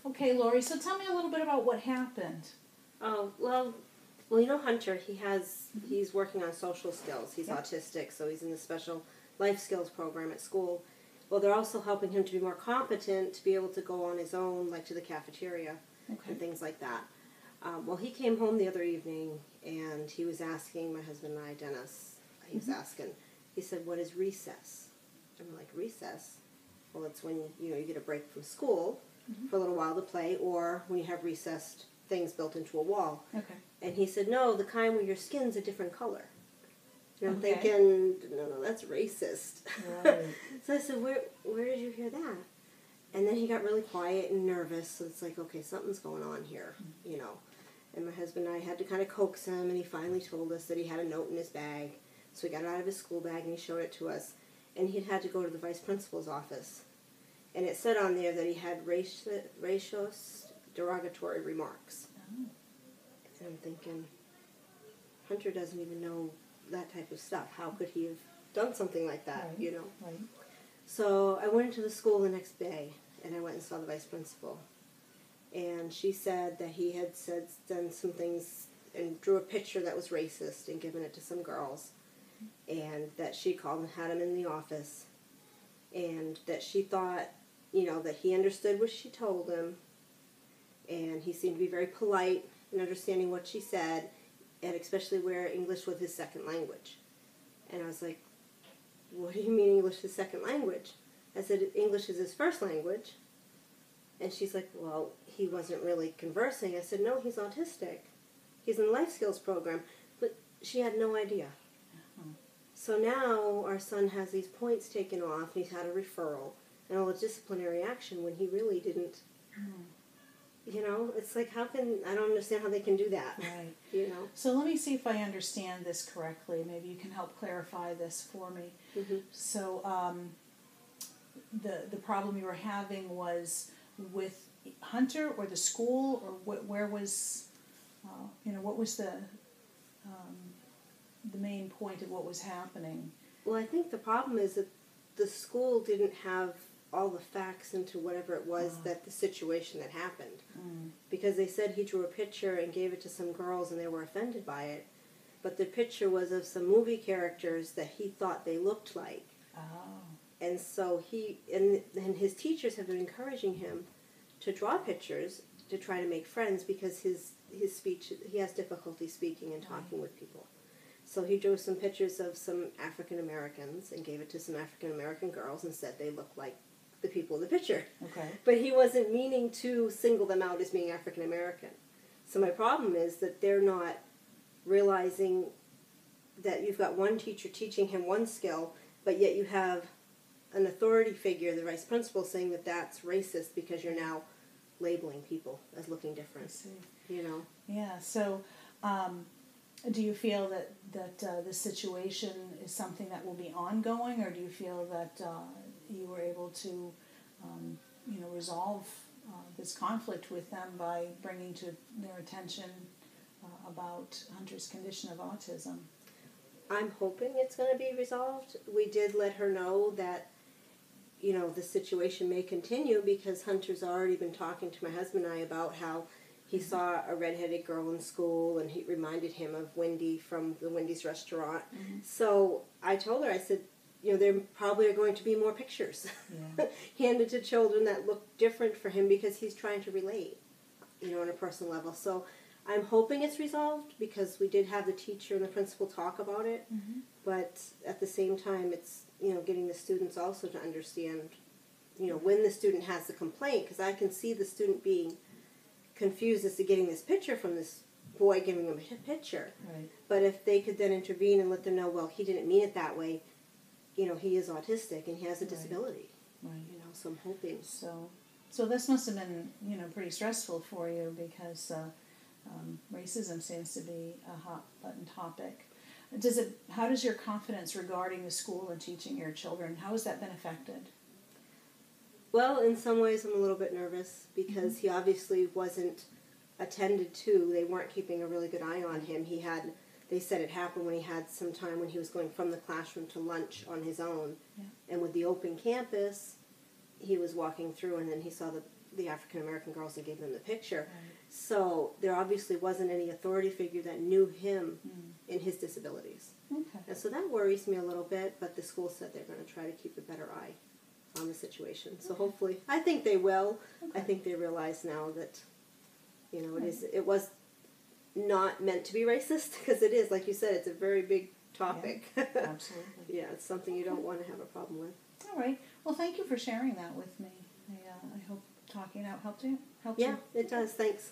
Okay, Lori, so tell me a little bit about what happened. Oh, well, Hunter, he's working on social skills. He's autistic, so he's in the special life skills program at school. Well, they're also helping him to be more competent, to be able to go on his own, like to the cafeteria and things like that. Well, he came home the other evening, and he was asking my husband and I, Dennis, he said, what is recess? And we're like, recess? Well, it's when, you get a break from school for a little while to play, or when you have recessed things built into a wall. Okay. And he said, no, the kind where your skin's a different color. And I'm thinking, no, that's racist. Right. So I said, where did you hear that? And then he got really quiet and nervous, so it's like, okay, something's going on here, And my husband and I had to kind of coax him, and he finally told us that he had a note in his bag. So he got it out of his school bag, and he showed it to us. And he'd had to go to the vice principal's office. And it said on there that he had racist derogatory remarks. Oh. And I'm thinking, Hunter doesn't even know that type of stuff. How could he have done something like that, Right. So I went into the school the next day, and I went and saw the vice principal. And she said that he had done some things and drew a picture that was racist and given it to some girls. And that she called and had him in the office. And that she thought, that he understood what she told him. And he seemed to be very polite in understanding what she said, and especially where English was his second language. And I was like, what do you mean English is second language? I said, English is his first language. And she's like, well, he wasn't really conversing. I said, no, he's autistic. He's in the life skills program. But she had no idea. Mm-hmm. So now our son has these points taken off. He's had a referral and all the disciplinary action when he really didn't. Mm. It's like, I don't understand how they can do that. Right. So let me see if I understand this correctly. Maybe you can help clarify this for me. Mm-hmm. So the problem you were having was with Hunter or the school, or where was, what was the main point of what was happening? Well, I think the problem is that the school didn't have all the facts into whatever it was that the situation that happened. Mm. Because they said he drew a picture and gave it to some girls and they were offended by it. But the picture was of some movie characters that he thought they looked like. Oh. And so and his teachers have been encouraging him to draw pictures to try to make friends because his speech, he has difficulty speaking and talking with people. So he drew some pictures of some African Americans and gave it to some African American girls and said they look like the people in the picture. Okay. But he wasn't meaning to single them out as being African American. So my problem is that they're not realizing that you've got one teacher teaching him one skill, but yet you have an authority figure, the vice principal, saying that that's racist because you're now labeling people as looking different. I see. Yeah, so do you feel that this situation is something that will be ongoing, or do you feel that you were able to, resolve this conflict with them by bringing to their attention about Hunter's condition of autism? I'm hoping it's going to be resolved. We did let her know that, the situation may continue because Hunter's already been talking to my husband and I about how he saw a redheaded girl in school and he reminded him of Wendy from the Wendy's restaurant. Mm-hmm. So I told her, I said, there probably are going to be more pictures handed to children that look different for him because he's trying to relate, on a personal level. So I'm hoping it's resolved because we did have the teacher and the principal talk about it. Mm-hmm. But at the same time, it's, getting the students also to understand, when the student has the complaint, because I can see the student being confused as to getting this picture from this boy giving him a picture. Right. But if they could then intervene and let them know, well, he didn't mean it that way, he is autistic and he has a disability. Right. So I'm hoping. So this must have been, pretty stressful for you because racism seems to be a hot button topic. How does your confidence regarding the school and teaching your children, how has that been affected? Well, in some ways I'm a little bit nervous because he obviously wasn't attended to. They weren't keeping a really good eye on him. They said it happened when he had some time when he was going from the classroom to lunch on his own. Yeah. And with the open campus, he was walking through and then he saw the the African American girls and gave them the picture. Right. So there obviously wasn't any authority figure that knew him in his disabilities. Okay. And so that worries me a little bit, but the school said they're going to try to keep a better eye on the situation. So hopefully, I think they will. Okay. I think they realize now that, you know, it was not meant to be racist, because it is, like you said, it's a very big topic. Yeah, absolutely. Yeah, it's something you don't want to have a problem with. All right. Well, thank you for sharing that with me. I hope talking out helped you. Yeah, it does. Thanks.